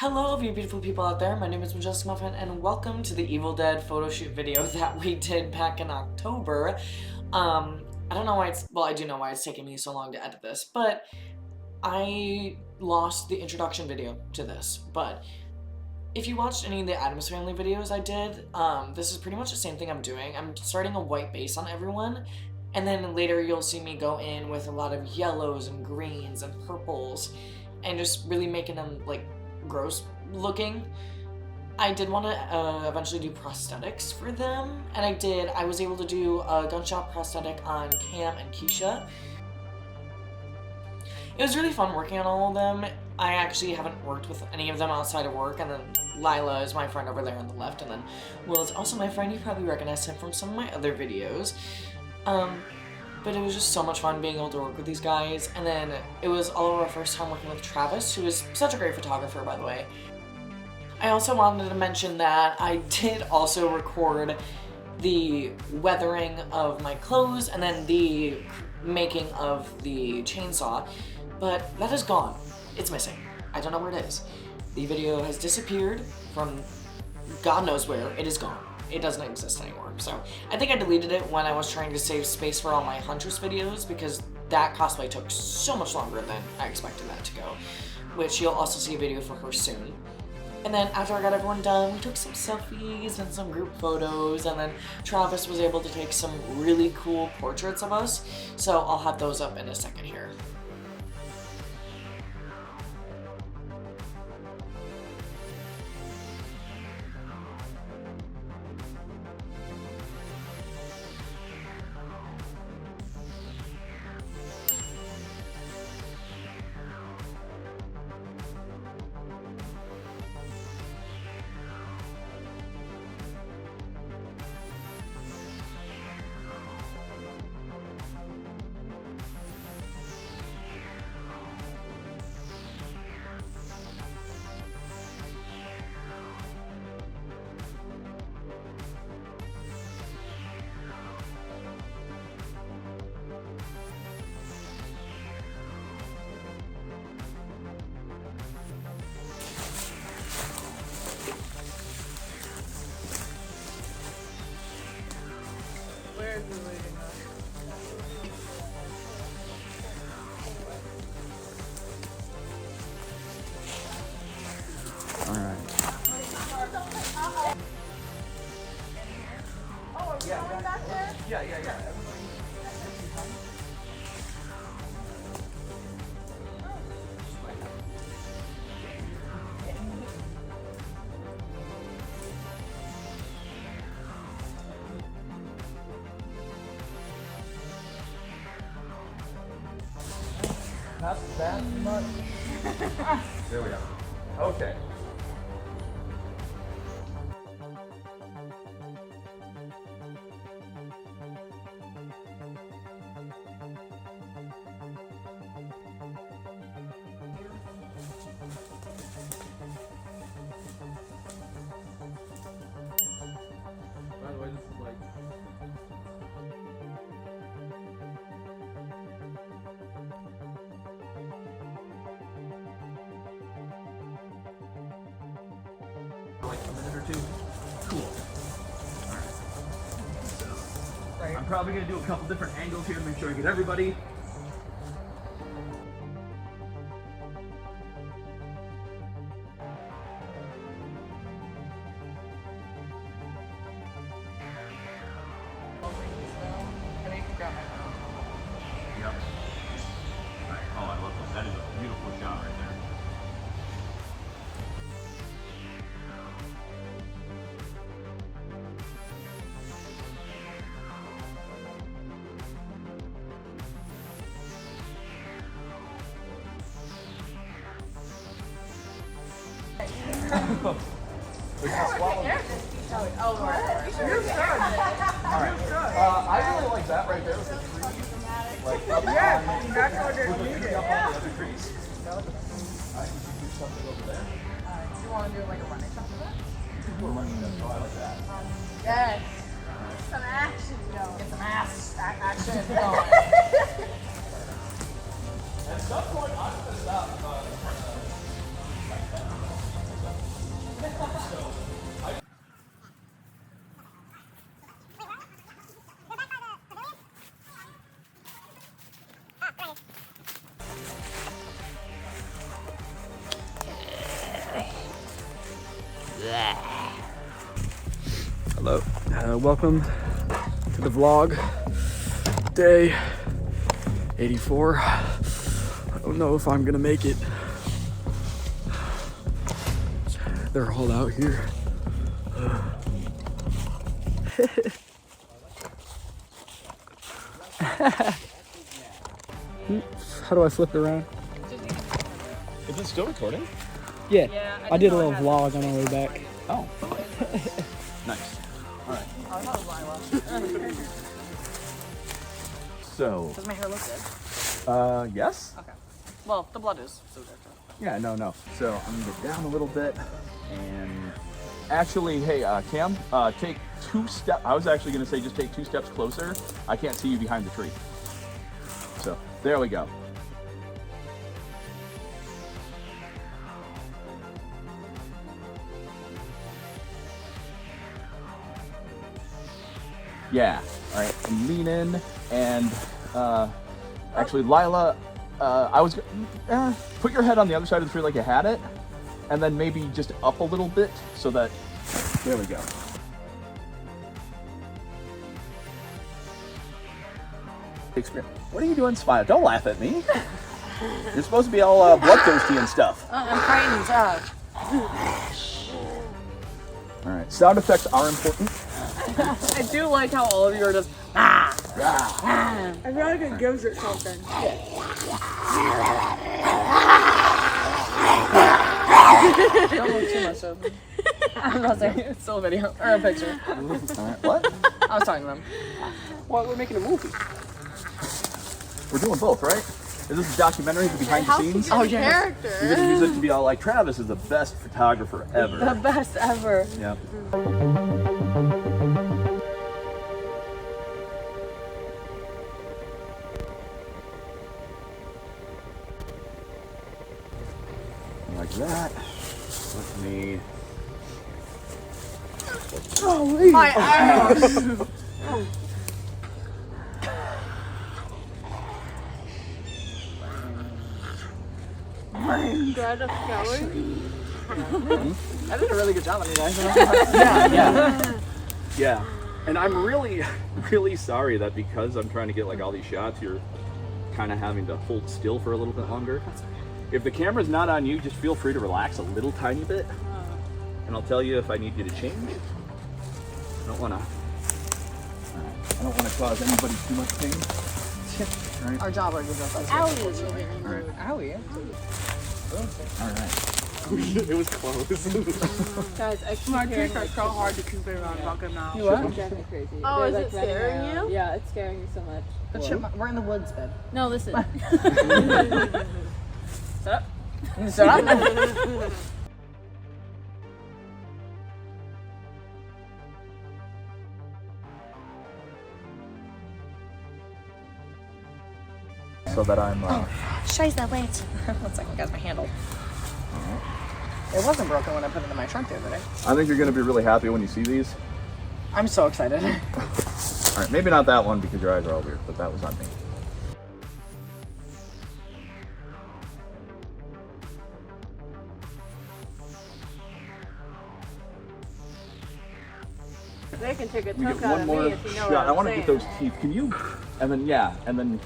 Hello all of you beautiful people out there, my name is Majestic Muffin and welcome to the Evil Dead photo shoot video that we did back in October. I don't know why I do know why it's taking me so long to edit this, but I lost the introduction video to this. But if you watched any of the Addams Family videos I did, this is pretty much the same thing I'm doing. I'm starting a white base on everyone, and then later you'll see me go in with a lot of yellows and greens and purples, and just really making them like gross looking. I did want to eventually do prosthetics for them, and I was able to do a gunshot prosthetic on Cam and Keisha. It was really fun working on all of them. I actually haven't worked with any of them outside of work, and then Lila is my friend over there on the left, and then Will is also my friend. You probably recognize him from some of my other videos. But it was just so much fun being able to work with these guys, and then it was all of our first time working with Travis, who is such a great photographer, by the way. I also wanted to mention that I did also record the weathering of my clothes and then the making of the chainsaw, but that is gone. It's missing. I don't know where it is. The video has disappeared from God knows where. It is gone. It doesn't exist anymore. So I think I deleted it when I was trying to save space for all my Huntress videos, because that cosplay took so much longer than I expected that to go, which you'll also see a video for her soon. And then after I got everyone done, we took some selfies and some group photos, and then Travis was able to take some really cool portraits of us, so I'll have those up in a second here. Yeah. Not that much. There we go. Okay. By the way, this is like a minute or two. Cool. Alright. So, I'm probably going to do a couple different angles here to make sure I get everybody. Yep. Alright. Oh, I love that. That is a beautiful shot right there. We can swallow it. Oh, right. You're good. Alright. I really like that right there with the trees. Like, That's what they're with the needed. tree up on the other trees. Alright, we should do something over there. You want to do like a running something? You can do a running jump, so I like that. Yes. Some action going. Get some action going. At some point, I'm going to stop. Hello. Welcome to the vlog. Day 84. I don't know if I'm gonna make it. They're all out here. How do I flip it around? Is it still recording? Yeah, I did a little vlog on my way back. Oh. Nice. Alright. So. Does my hair look good? Yes? Okay. Well, the blood is. So Yeah, no. So I'm gonna get down a little bit and actually, hey, Cam, take 2 steps. I was actually gonna say just take 2 steps closer. I can't see you behind the tree. So there we go. Yeah. All right. And lean in and actually, Lila, I was put your head on the other side of the tree like you had it, and then maybe just up a little bit so that. There we go. What are you doing, Smile? Don't laugh at me. You're supposed to be all bloodthirsty and stuff. I'm frightened. All right. Sound effects are important. I do like how all of you are just. I feel like it gives it something. Don't look too much of them. I'm not saying it's still a video or a picture. All right. What? I was talking to them. Well, we're making a movie. We're doing both, right? Is this a documentary, the behind the scenes? Oh, yeah. Character. You're gonna use it to be all like, Travis is the best photographer ever. The best ever. Yep. Like that. Let me. My eyes. Greta Kelly. I did a really good job on you guys. Yeah. And I'm really, really sorry that because I'm trying to get like all these shots, you're kind of having to hold still for a little bit longer. If the camera's not on you, just feel free to relax a little tiny bit. And I'll tell you if I need you to change. I don't want to cause anybody too much pain. Right. Our job gives us that. Owie. All right. It was close. Guys, my teeth are so hard to keep it around fucking now. You what? It's driving me crazy. Oh, They're, is like, it running scaring around. you? Yeah, it's scaring me so much. The chipmunk. We're in the woods, babe. No, listen. Shut up. Shut up. So that I'm. Scheiße, wait. 1 second, guys, my handle. It wasn't broken when I put it in my trunk the other day. I think you're gonna be really happy when you see these. I'm so excited. All right, maybe not that one because your eyes are all weird, but that was on me. They can take a We chunk get out one of more me if you know shot. what I I'm want to saying. get those teeth. Can you? And then and then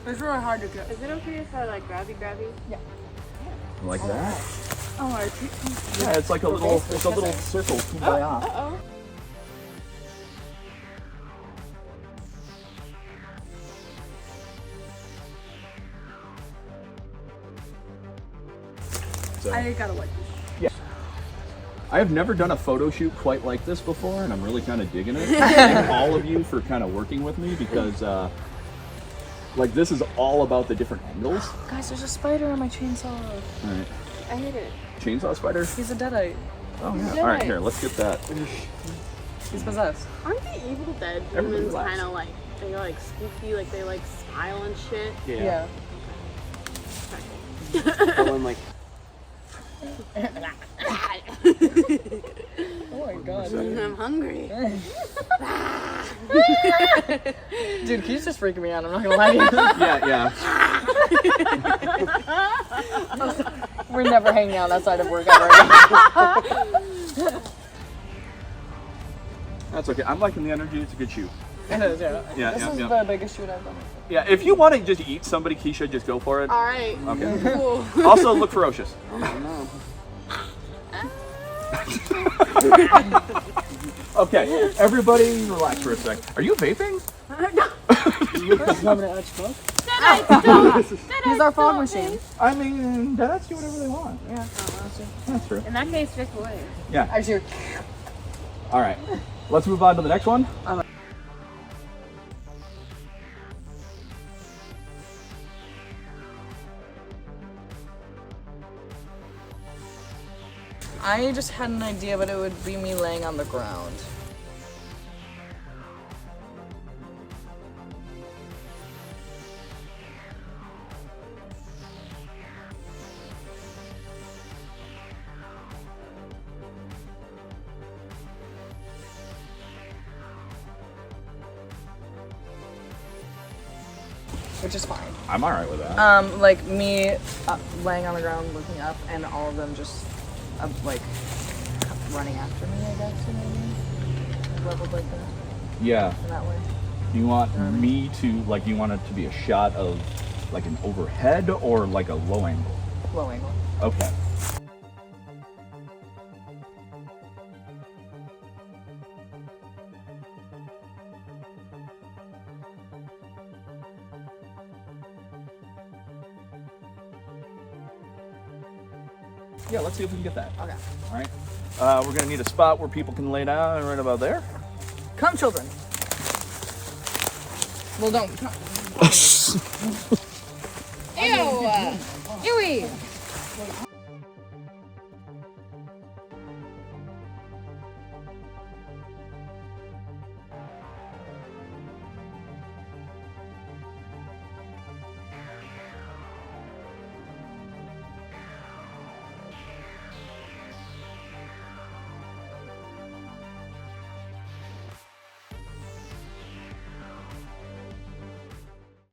It's really hard to get. Is it okay if I like grabby? Yeah. like that. Oh, my teeth. Yeah, it's like a little circle. Kumbaya. Uh-oh. So, I gotta like this. yeah. I have never done a photo shoot quite like this before, and I'm really kind of digging it. Thank all of you for kind of working with me because, like, this is all about the different angles. Guys, there's a spider on my chainsaw. All right. I hate it. Chainsaw spider? He's a deadite. Oh, yeah. All right, here, let's get that. He's possessed. Aren't the Evil Dead Everybody demons laughs. kind of like, they go like spooky, like they like smile and shit? Yeah. Oh, and like. Oh my god. I'm hungry. Dude, he's just freaking me out. I'm not gonna lie to Yeah. you. We're never hanging out outside of work ever again. That's okay. I'm liking the energy. It's a good shoot. It is, yeah. Yeah, This yeah, is yeah. the biggest shoot I've done. Yeah, if you want to just eat somebody, Keisha, just go for it. All right. Okay. Cool. Also, look ferocious. Okay, everybody relax for a sec. Are you vaping? He's our fog machine. I mean, dads do whatever they want. Yeah. That's true. In that case, just away. Yeah. Actually, All right. Let's move on to the next one. I just had an idea, but it would be me laying on the ground. Which is fine. I'm all right with that. Like me laying on the ground looking up and all of them just like running after me, I guess, maybe. Leveled like that, Yeah. in that way. You want me to, like, you want it to be a shot of, like, an overhead or, like, a low angle? Low angle. Okay. Yeah, let's see if we can get that. Okay. All right. We're going to need a spot where people can lay down right about there. Come, children. Well, don't come.